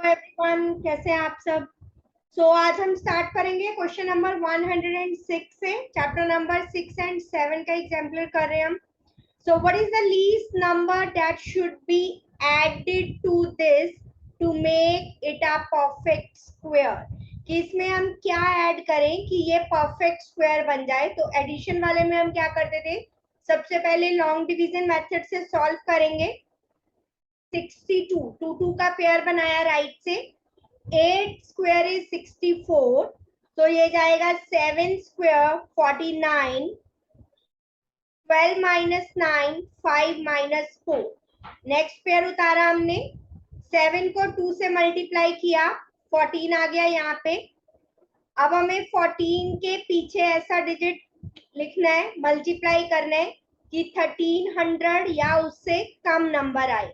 Everyone, कैसे हैं आप सब। आज हम स्टार्ट करेंगे क्वेश्चन नंबर 106 से। चैप्टर नंबर 6 एंड 7 का एग्जाम्पल कर रहे हैं हम। What is the least number that should be added to this to make it a perfect square. कि इसमें हम क्या ऐड करें कि ये परफेक्ट स्क्वायर बन जाए। तो एडिशन वाले में हम क्या करते थे, सबसे पहले लॉन्ग डिवीजन मेथड से सॉल्व करेंगे। 62 टू का पेयर बनाया राइट से। 8 स्क्वायर इज 64, तो ये जाएगा 7 square 49, 12 minus 9, 5 minus 4। Next pair उतारा हमने, 7 को 2 से मल्टीप्लाई किया, 14 आ गया यहाँ पे। अब हमें 14 के पीछे ऐसा डिजिट लिखना है, मल्टीप्लाई करना है कि 1300 या उससे कम नंबर आए।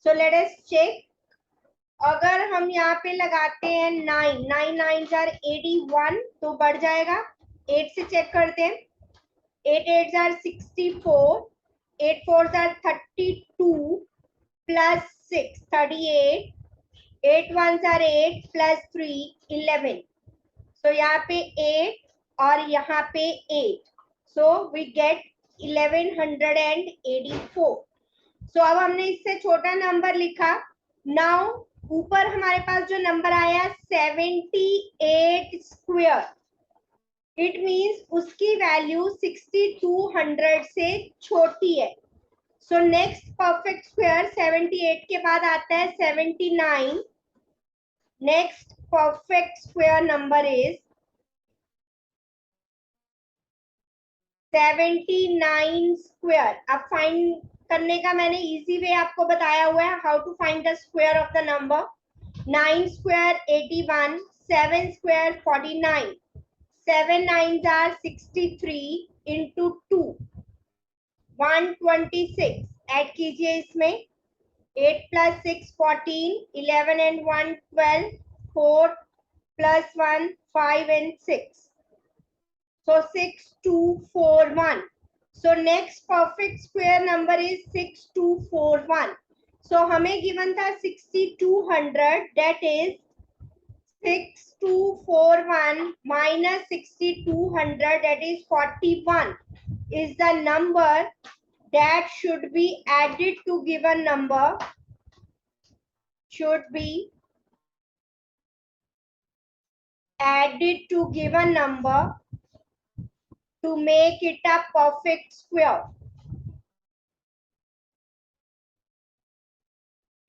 So let us check. अगर हम यहाँ पे लगाते हैं 9, 9 9 आर 81, तो बढ़ जाएगा। 8 से चेक करते हैं, 8 8 are 64, 8 4 are 32 plus 6 38, 8 1 are 8 plus 3 11। So यहाँ पे 8 और यहाँ पे 8, सो वी गेट 1184। सो अब हमने इससे छोटा नंबर लिखा। नाउ ऊपर हमारे पास जो नंबर आया 78 स्क्वायर, इट मींस उसकी वैल्यू 6200 से छोटी है। सो नेक्स्ट परफेक्ट स्क्वायर 78 के बाद आता है 79। Next perfect square number is 79 square. अब फाइंड करने का मैंने इजी वे आपको बताया हुआ है, how to find the square of the number. 9 square 81, 7 square 49, 7 9s are 63 into 2 126। Add कीजिए इसमें, 8 plus 6 14, 11 and 1 12, 4 plus 1 5 and 6, so 6241। So next perfect square number is 6241। So हमें given था 6200, that is 6241 minus 6200, that is 41, is the number that should be added to given number, should be added to given number to make it a perfect square।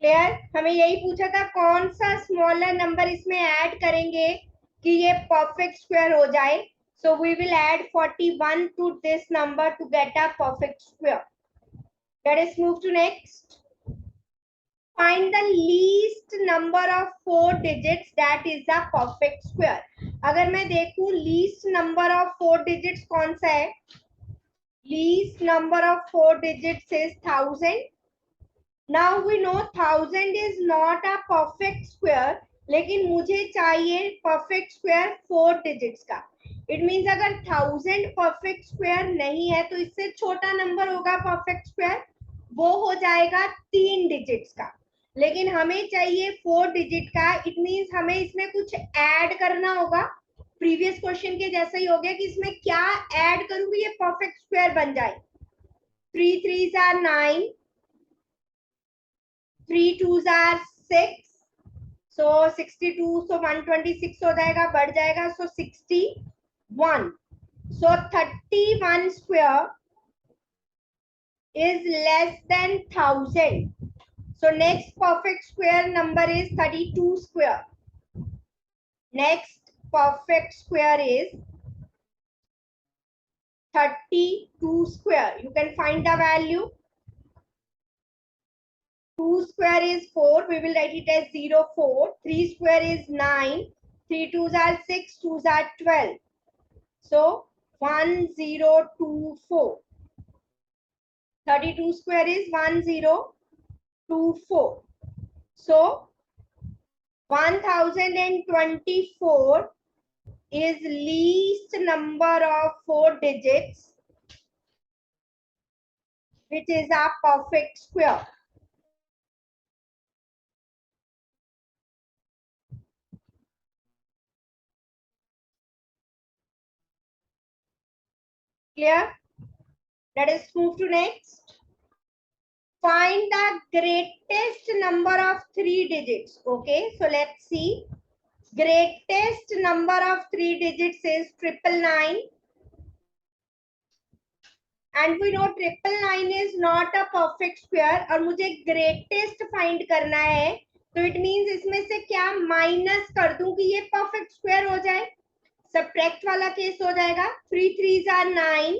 Clear. हमें यही पूछा था कौन सा smaller number इसमें add करेंगे कि ये परफेक्ट स्क्वायर हो जाए। So we will add 41 to this number to get a perfect square. Let us move to next. Find the least number of 4 digits that is a perfect square. अगर मैं देखूं least number of 4 digits कौन सा है, least number of 4 digits is 1000। Now we know 1000 is not a perfect square, लेकिन मुझे चाहिए perfect square 4 digits का। इट मींस अगर 1000 परफेक्ट स्क्वायर नहीं है तो इससे छोटा नंबर होगा परफेक्ट स्क्वायर, वो हो जाएगा 3 डिजिट्स का। लेकिन हमें चाहिए 4 डिजिट का। इट मींस हमें इसमें कुछ ऐड करना होगा। प्रीवियस क्वेश्चन के जैसा ही हो गया कि इसमें क्या ऐड करूं कि ये परफेक्ट स्क्वायर बन जाए। 3 3s are 9, 3 2s are 6, so 62, so 126 हो जाएगा, बढ़ जाएगा, so 61। so 31 square is less than 1000। so next perfect square number is 32 square। next perfect square is 32 square। you can find the value। 2 square is 4, we will write it as 0 4। 3 square is 9, 3 2s are 6, 2s are 12, so 1024। 32 square is 1024, so 1024 is least number of 4 digits which is a perfect square। Clear? Let us move to next. Find the greatest number of 3 digits. Okay, so let's see. Greatest number of 3 digits is 999. And we know 999 is not a perfect square. और मुझे greatest find करना है, तो it means इसमें से क्या minus कर दूं कि ये perfect square हो जाए. Subtract वाला केस हो जाएगा. 3 3s are 9.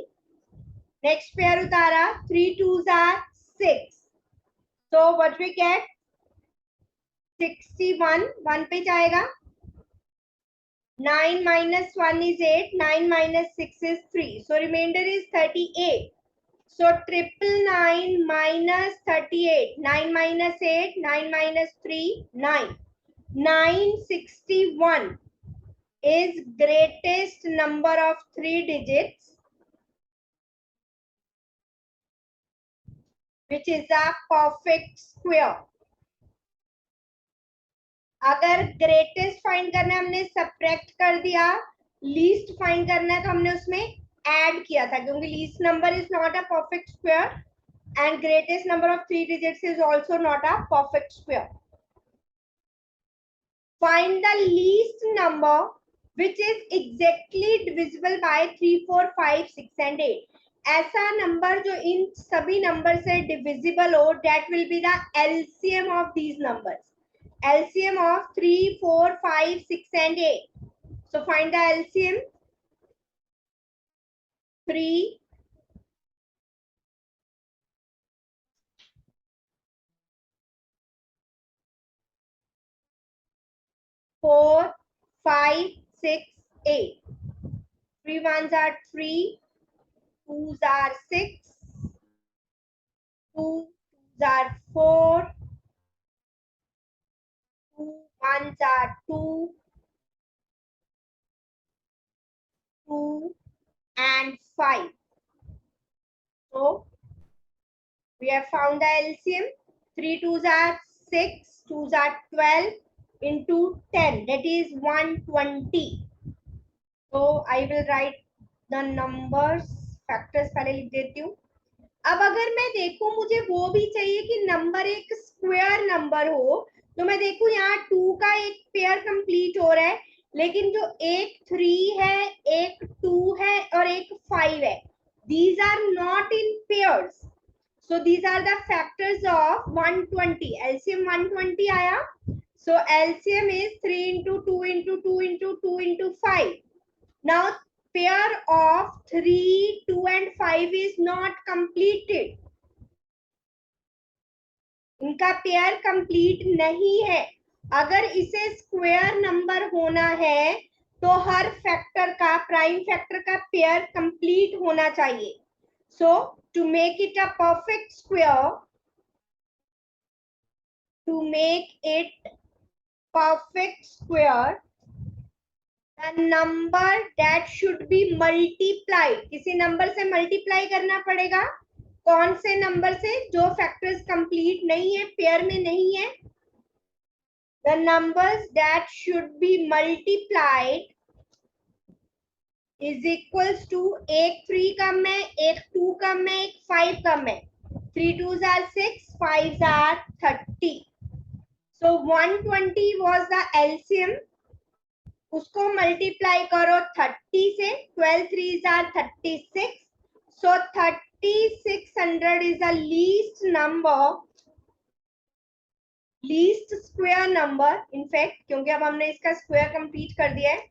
Next pair उतारा. 3 2s are 6. So what we get? 61. 1 पे जाएगा. 9 minus 1 is 8. 9 minus 6 is 3. So remainder is 38. So 999 minus 38. 9 minus 8. 9 minus 3. 9. 961 is greatest number of 3 digits, which is a perfect square. अगर greatest find करना है हमने subtract कर दिया, least find करना है तो हमने उसमें ऐड किया था, क्योंकि least number is not a perfect square and greatest number of 3 digits is also not a perfect square. Find the least number which is exactly divisible by 3 4 5 6 and 8. ऐसा number जो इन सभी नंबर से divisible हो, that will be the LCM of these numbers. LCM of 3 4 5 6 and 8. So find the LCM. 3 4 5 6 8. 3 ones are 3, 2s are 6, 2 2s are 4, 2 ones are 2, 2 and 5. So we have found the LCM. 3 2s are 6, 2s are 12 into 10, that is 120. So I will write the numbers, factors पहले लिख देती हूँ. अब अगर मैं देखूं मुझे वो भी चाहिए कि नंबर एक स्क्वायर नंबर हो, तो मैं देखूं यहाँ 2 का एक पेयर कंप्लीट हो रहा है, लेकिन जो एक 3 है, एक 2 है और एक 5 है, these are not in pairs. So these are the factors of 120. LCM 120 आया. So LCM is 3 into 2 into 2 into 2 into 5. Now pair of 3, 2 and 5 is not completed. इनका पेयर कंप्लीट नहीं है. अगर इसे स्क्वायर नंबर होना है तो हर फैक्टर का, प्राइम फैक्टर का पेयर कंप्लीट होना चाहिए. So to make it a perfect square, to make it perfect square, the number that should be multiplied, किसी नंबर से मल्टीप्लाई करना पड़ेगा. कौन से नंबर से? जो फैक्टर्स कंप्लीट नहीं है, पेयर में नहीं है. The numbers that should be multiplied is equals to एक 3 कम है, एक 2 कम है, एक 5 कम है. 3 2s are 6, 5s are 30. So 120 was the LCM. उसको मल्टीप्लाई करो 30 से. 12 3s are 36. So 3600 is the least number, least square number. In fact, क्योंकि अब हमने इसका स्क्वायर कंप्लीट कर दिया है.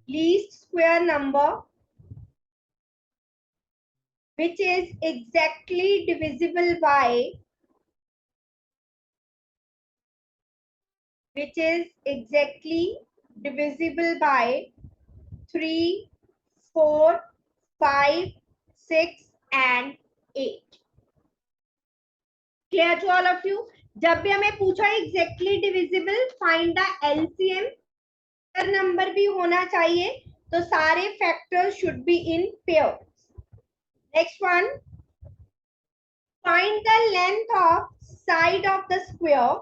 Least square number which is exactly divisible by, which is exactly divisible by 3 4 5 6 and 8. Clear to all of you? जब भी हमें पूछा exactly divisible, find the LCM, number भी होना चाहिए, तो सारे factors should be in pairs. Next one, find the length of side of the square.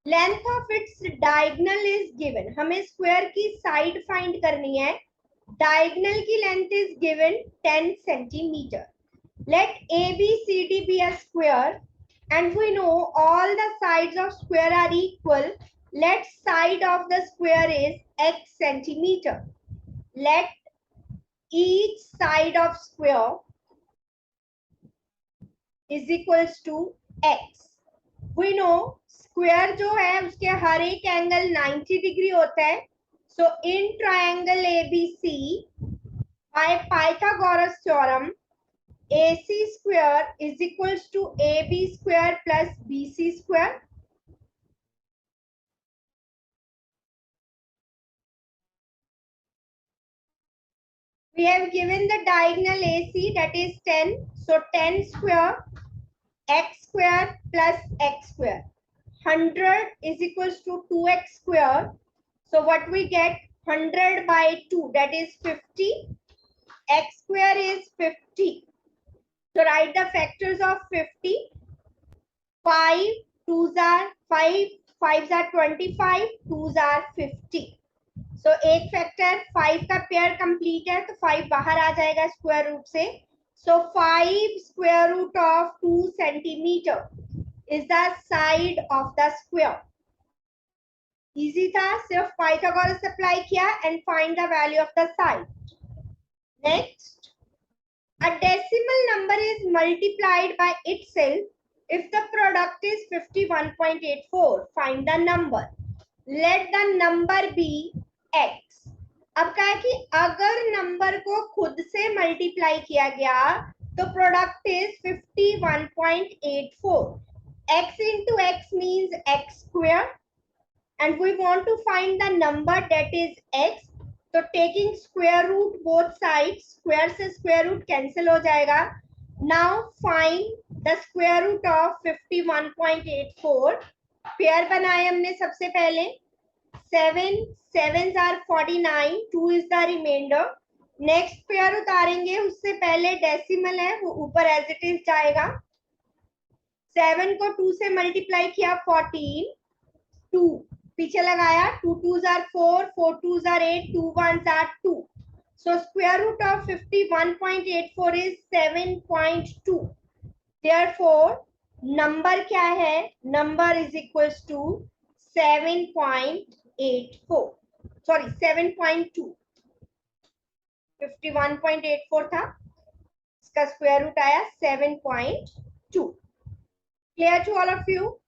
Length of its diagonal is given. हमें स्क्वायर की साइड फाइंड करनी है. Diagonal की length is given 10 centimeter. Let ABCD be a square and we know all the sides of square are equal. Let side of the square is x centimeter. Let each side of square is equals to x. We know square जो है उसके हर एक angle 90 degree होता है. So in triangle ABC by Pythagoras theorem, AC square is equals to AB square plus BC square. We have given the diagonal AC, that is 10. So 10 square x square plus x square. 100 is equals to 2x square. So what we get? 100 by 2, that is 50. X square is 50. So write the factors of 50. 5 2s are 5, 5s are 25, 2s are 50. So एक factor 5 का pair complete है तो 5 बाहर आ जाएगा square root से. So 5 square root of 2 centimeter is the side of the square. Easy था, सिर्फ Pythagoras apply किया and find the value of the side. Next, a decimal number is multiplied by itself if the product is 51.84. Find the number. Let the number be x. अब क्या है कि अगर number को खुद से मल्टीप्लाई किया गया तो product is 51.84. x into x means x square and we want to find the number that is x. तो taking square root both sides, square से square root cancel हो जाएगा. Now find the square root of 51.84. Pair बनाए हमने सबसे पहले. 7 7s are 49, 2 is the remainder. Next pair उतारेंगे, उससे पहले डेसिमल है वो ऊपर एज इट इज जाएगा. 7 को 2 से मल्टीप्लाई किया 14, 2 पीछे लगाया, 2 2s are 4, 4 2s are 8, 2 1s are 2. So square root of 51.84 is 7.2. Therefore number क्या है? Number is equals to 7.84. Sorry, 7.2. 51.84 था, इसका स्क्वायर रूट आया 7.2. Clear to all of you?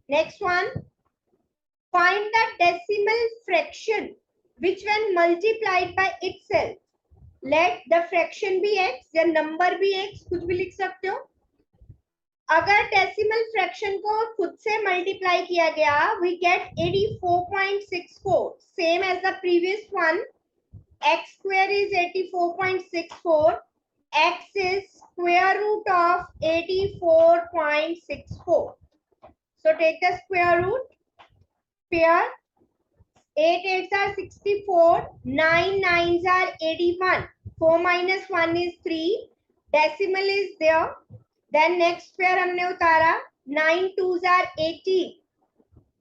Next one. Find the decimal fraction which when multiplied by itself. Let the fraction be x या number भी x, कुछ भी लिख सकते हो. अगर डेसिमल फ्रैक्शन को खुद से मल्टीप्लाई किया गया we get 84.64, same as the previous one. X square is 84.64. X is square root of 84.64. So take the square root. Pair 8 8s are 64, 9 9s are 81, 4 minus 1 is 3, decimal is there. Then next pair हमने उतारा, 9 2s are 18,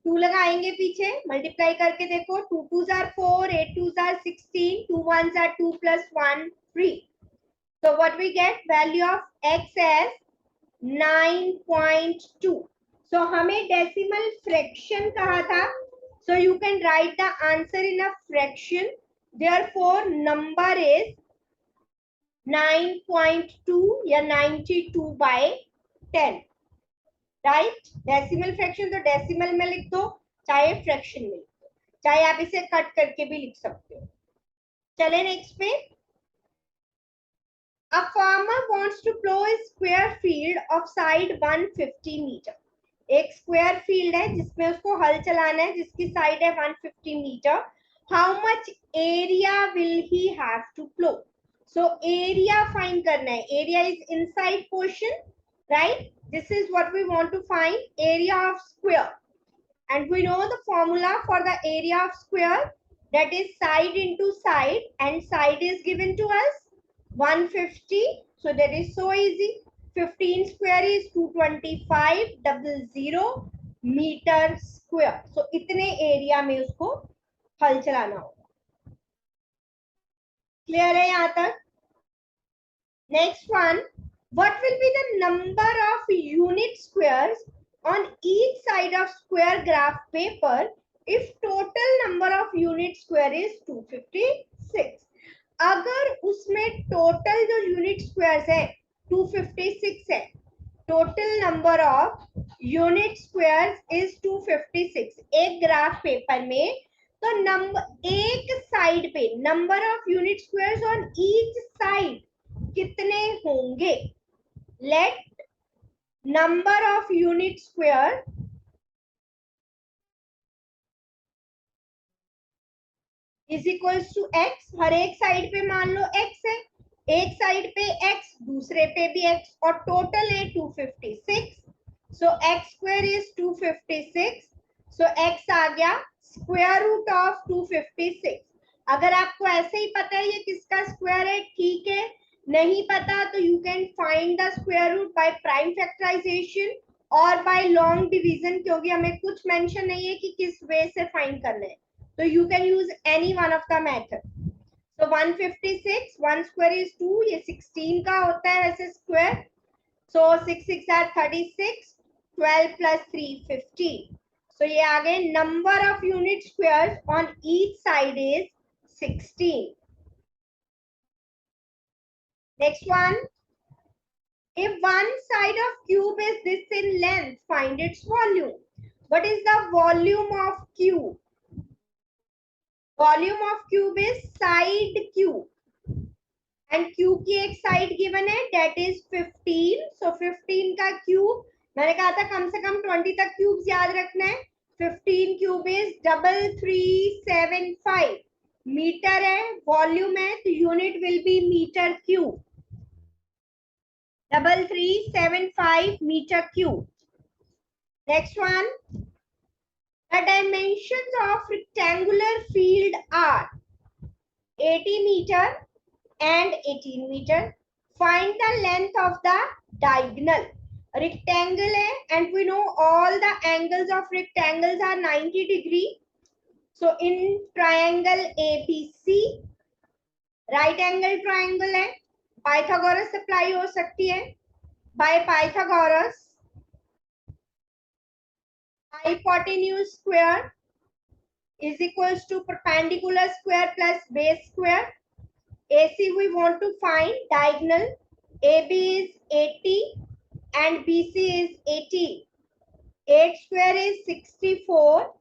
2 लगाएंगे पीछे, multiply करके देखो, 2 2s are 4, 8 2s are 16, 2 1s are 2 plus 1 3. So what we get? Value of x as 9.2. So हमें decimal fraction कहा था. So you can write the answer in a fraction. Therefore number is 9.2 या 92 by 10. Right. Decimal fraction तो decimal में लिख दो, चाहे fraction में लिख दो, चाहे आप इसे कट करके भी लिख सकते हो. चले नेक्स्ट पे. A farmer wants to plow a square field of side 150 meter. एक स्क्वायर फील्ड है जिसमें उसको हल चलाना है, जिसकी साइड है 150 metre. How much area will he have to plough? So area find करना है. Area is inside portion, right? This is what we want to find, area of square. And we know the formula for the area of square, that is side into side, and side is given to us 150. So that is so easy. 15 square is 225 meter square. So इतने area में उसको हल चलाना होगा. Clear है यहाँ तक? Next one, what will be the number of unit squares on each side of square graph paper if total number of unit square is 256? अगर उसमें टोटल जो यूनिट स्क्वायर्स है 256 है, total number of unit squares is 256 एक graph paper में, तो number एक side पे number of unit squares on each side कितने होंगे? Let number of unit square is equals to x. हर एक साइड पे मान लो एक्स है, एक साइड पे एक्स, दूसरे पे भी एक्स, और टोटल है 256। So x square is 256। So x आ गया स्क्वायर रूट ऑफ 256। अगर आपको ऐसे ही पता है ये किसका स्क्वायर है, ठीक है। नहीं पता तो you can find the square root by prime factorisation और बाय लॉन्ग डिवीजन, क्योंकि हमें कुछ मेंशन नहीं है कि किस वे से फाइंड करना है, तो you can use any one of the method. So 156, 1 square is 2, ये 16 का होता है वैसे square. So 6 6 are 36, 12 plus 3 15. So ये आ गए number of unit squares on each side is 16. Next one, if one side of cube is this in length, find its volume. What is the volume of cube? Volume of cube is side cube, and cube की एक side given है that is 15। सो 15 का cube, मैंने कहा था कम से कम 20 तक cubes याद रखना है। 15 क्यूब इज 3375 मीटर है, वॉल्यूम है तो unit will be metre cube, 3375 metre cube. Next one, the dimensions of rectangular field are 80 meter and 18 meter. Find the length of the diagonal. Rectangle है and we know all the angles of rectangles are 90 degree. So in triangle ABC, right angle triangle है, Pythagoras apply हो सकती है। By Pythagoras, hypotenuse square is equals to perpendicular square plus base square. AC we want to find diagonal. AB is 80 and BC is 80. 8 square is 64.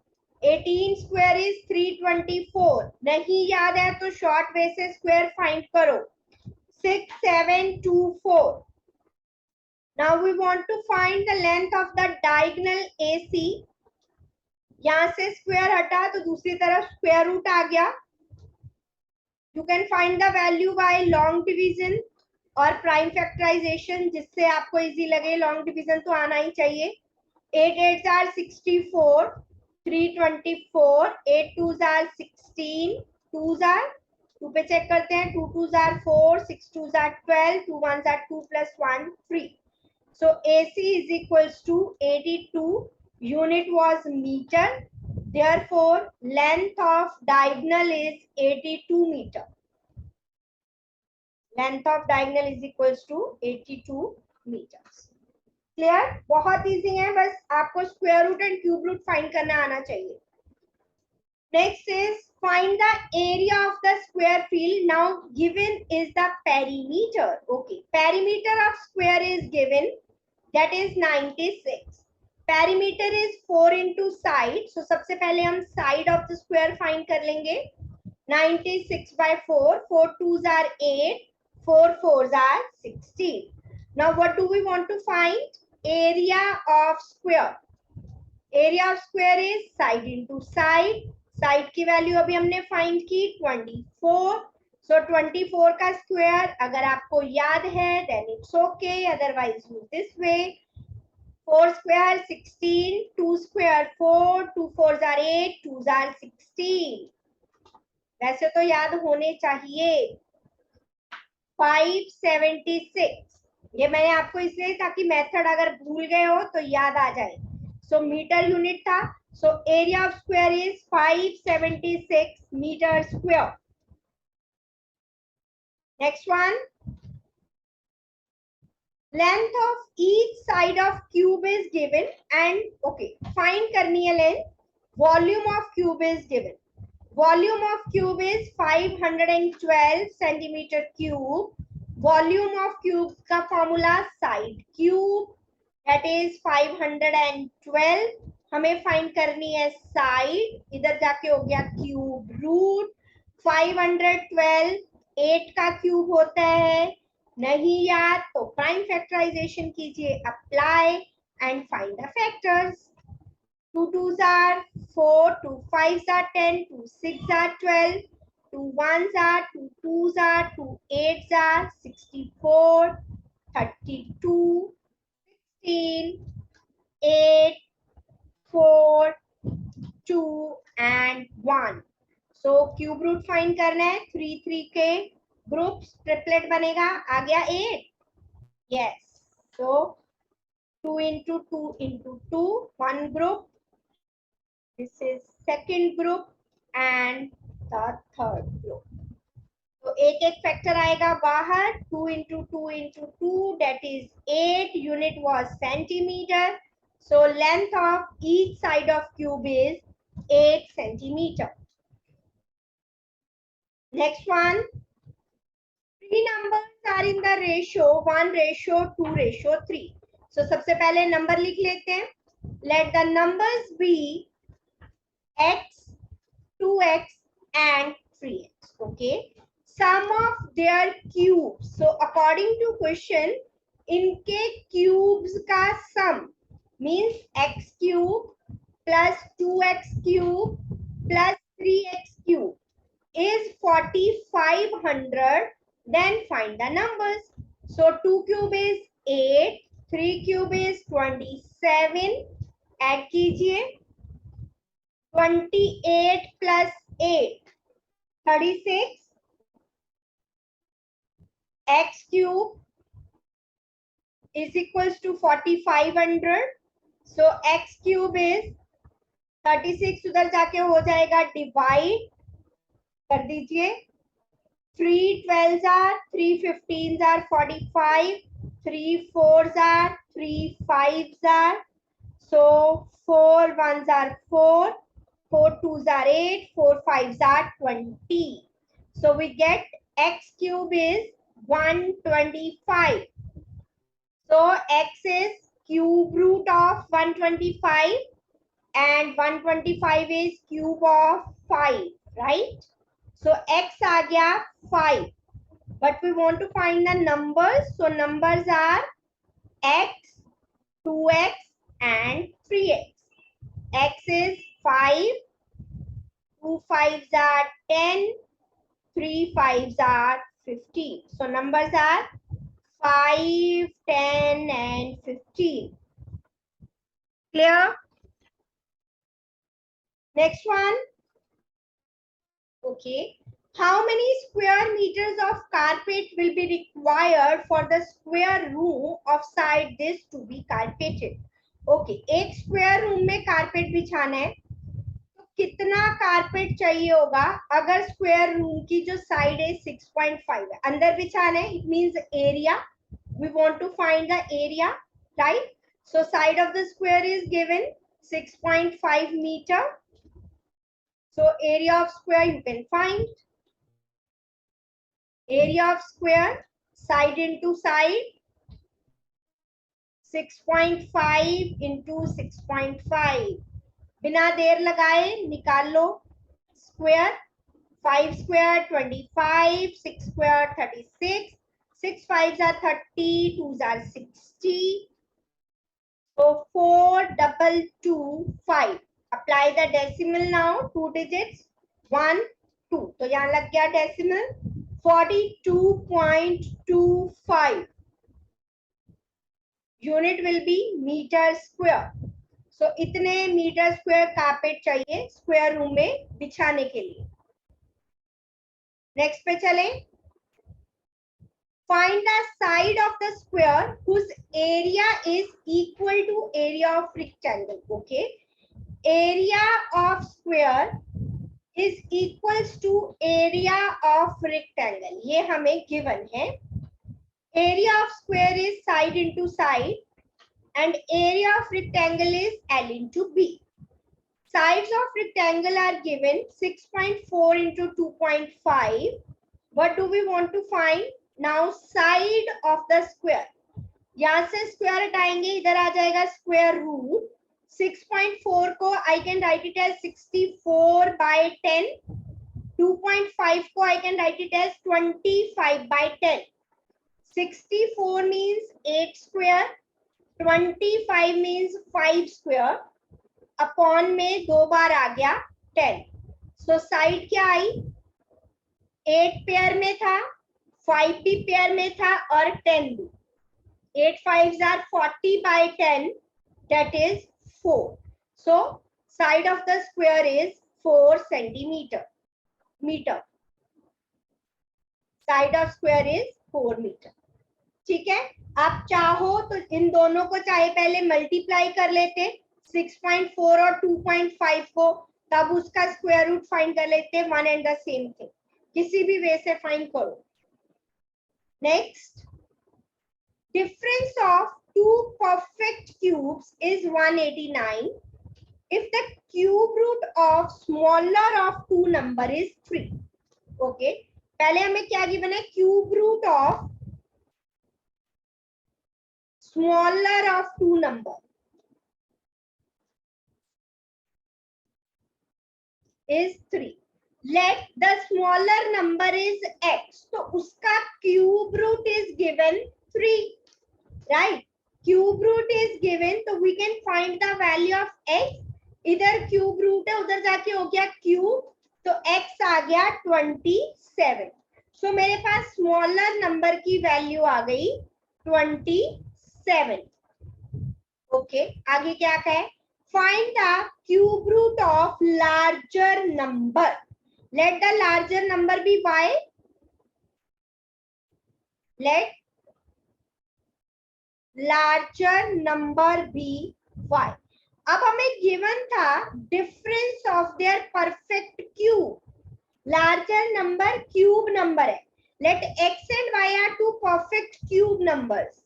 18 square is 324. नहीं याद है तो short way से square find करो, 6724. Now we want to find the length of the diagonal AC. यहाँ से square हटा तो दूसरी तरफ स्क्वायर रूट आ गया। You can find the value by long division और प्राइम फैक्टराइजेशन, जिससे आपको इजी लगे। लॉन्ग डिवीजन तो आना ही चाहिए। 8 8 are 64, 324, 8 2 are 16, 2 are 2 पे चेक करते हैं, 2 2 are 4, 6 2 are 12, 2 1 are 2 plus 1 3. So AC is equals to 82. Unit was meter. Therefore, length of diagonal is 82 meter. Length of diagonal is equals to 82 meters. Clear? बहुत easy है, बस आपको square root and cube root find करना आना चाहिए। Next is find the area of the square field. Now given is the perimeter. Okay, perimeter of square is given, that is 96. Perimeter is 4 into side. So सबसे पहले हम side of the square find कर लेंगे। 96 by 4, 4 2s are 8, 4 4s are 16. Now what do we want to find? Area of square. Area of square is side into side. Side की value अभी हमने find की 24. So 24 का square अगर आपको याद है then it's okay, otherwise use this way. 4 square 16, 2 square 4, 2 4s are 8, 2s are 16. वैसे तो याद होने चाहिए। 576, ये मैंने आपको इसलिए ताकि मेथड अगर भूल गए हो तो याद आ जाए। सो मीटर यूनिट था, so area of square is 576 metre square. Next one, length of each side of cube is given and okay, find करनी है length. Volume of cube is given. Volume of cube is 512 centimeter cube. Volume of cube का formula side cube, that is 512. हमें find करनी है side, इधर जाके हो गया cube root. 512 8 का क्यूब होता है, नहीं याद तो प्राइम फैक्टराइजेशन कीजिए, apply and find the factors. 2 2s are 4, 2 5s are 10, 2 6s are 12, 2 1s are 2 2s are 2 8s are 64, 32, 16, 8, 4, 2 and 1. So cube root find करना है. 3 3 के ग्रुप्स ट्रिपलेट बनेगा, आ गया 8. Yes. So 2 into 2 into 2, one group. This is second group and the third group. तो एक एक factor आएगा बाहर. 2 into 2 into 2, that is 8. Unit was centimeter. So length of each side of cube is 8 centimeter. Next one, three numbers are in the ratio 1:2:3. So सबसे पहले number लिख लेते हैं. Let the numbers be x, 2x and 3x. Okay. Sum of their cubes. So according to question, इनके cubes का sum means x cube plus 2x cube plus 3x cube is 4500. Then find the numbers. So 2 cube is 8, 3 cube is 27. Add कीजिए. 28 plus 8, 36. X cube is equals to 4500. So x cube is 36. उधर जाके हो जाएगा divide कर दीजिए. 3 12s are 3 15s are 45. 3 4s are 3 5s are. So 4 1s are 4. 4 2s are 8. 4 5s are 20. So we get x cube is 125. So x is cube root of 125 and 125 is cube of 5, right? So x आ गया 5, but we want to find the numbers. So numbers are x, 2x and 3x. X is 5, 2 5s are 10, 3 5s are 15. So numbers are 5, 10 and 15. Clear? Next one. Okay. How many square meters of carpet will be required for the square room of side this to be carpeted? Okay. एक square room में carpet बिछाना है तो कितना carpet चाहिए होगा? अगर square room की जो side है 6.5 है, अंदर बिछाना है, it means area. We want to find the area, right? So side of the square is given 6.5 meter. So area of square you can find. Area of square, side into side, 6.5 into 6.5. बिना देर लगाए निकाल लो. Square, 5 square 25, 6 square 36, 6 5s are 30, 2s are 60. So 422.5. Apply the decimal now. 2 digits. 1 2. तो यहाँ लग गया decimal. 42.25. Unit will be meter square. So इतने meter square carpet चाहिए square room में बिछाने के लिए. Next पे चले. Find the side of the square whose area is equal to area of rectangle. Okay. Area of square is equals to area of rectangle. ये हमें given है. Area of square is side into side and area of rectangle is L into B. Sides of rectangle are given 6.4 into 2.5. What do we want to find? Now side of the square. यहाँ से square हटाएंगे, इधर आ जाएगा square root. 6.4 को I can write it as 64 by 10. 2.5 को I can write it as 25 by 10. 64 means 8 square. 25 means 5 square. Upon में 2 बार आ गया 10. So side क्या आई? 8 पेयर में था, 5 भी पेयर में था और 10 भी. 8 5s are 40 by 10, that is 4. So side of the square is 4 centimeter. Side of square is 4 meter. ठीक है, आप चाहो तो इन दोनों को चाहे पहले मल्टीप्लाई कर लेते 6.4 और 2.5 को, तब उसका स्क्वायर रूट फाइंड कर लेते. One and the same thing, किसी भी वे से फाइंड करो. Next, difference of two perfect cubes is 189 if the cube root of smaller of two number is 3. Okay, पहले हमें क्या गिवन है? cube root of smaller of two number is 3. Let the smaller number is x, तो उसका cube root is given 3. Right, cube root is given, so we can find the value of x. इधर cube root है, उधर जाके हो गया cube, तो x आ गया 27. So मेरे पास smaller number की value आ गई 27. Okay, आगे क्या है? Find the cube root of larger number. Let the larger number be y. Let larger number be y. अब हमें given था difference of their perfect cube. Larger number cube number है. Let x and y are two perfect cube numbers.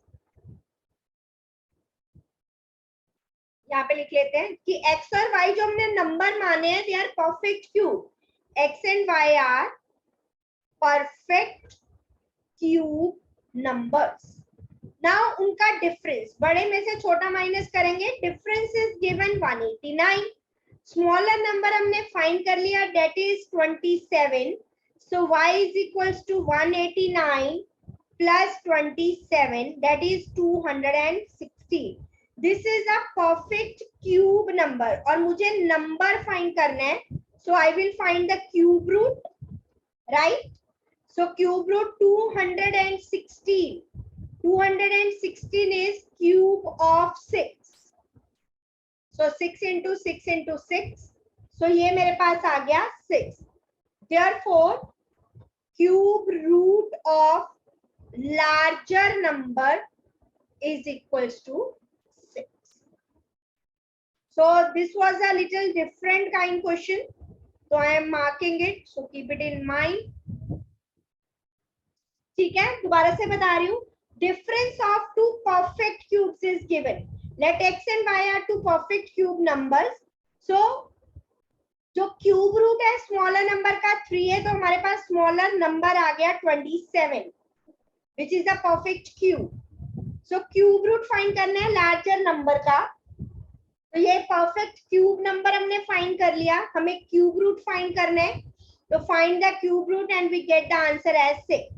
यहाँ पे लिख लेते हैं कि x और y जो हमने नंबर माने हैं, they are perfect cube. x and y are perfect cube numbers. Now उनका डिफरेंस, बड़े में से छोटा माइनस करेंगे, difference is given 189. Smaller number हमने फाइंड कर लिया, that is 27. So y is equals to 189 plus 27, that is 216. This is a perfect cube number और मुझे नंबर फाइंड करना है, so I will find the cube root. Right, so cube root 216. 216 is cube of 6. So 6 into 6 into 6. So ये मेरे पास आ गया 6. Therefore, cube root of larger number is equals to 6. So this was a little different kind question. So I am marking it. So keep it in mind. ठीक है, दोबारा से बता रही हूँ. Difference of two perfect cubes is given. Let x and y are two perfect cube numbers. So जो cube root है smaller number का 3 है, तो हमारे पास smaller number आ गया 27, which is a perfect cube. So cube root find करना है larger number का, तो ये perfect cube number हमने find कर लिया. हमें cube root find करना है, तो find the cube root and we get the answer as 6.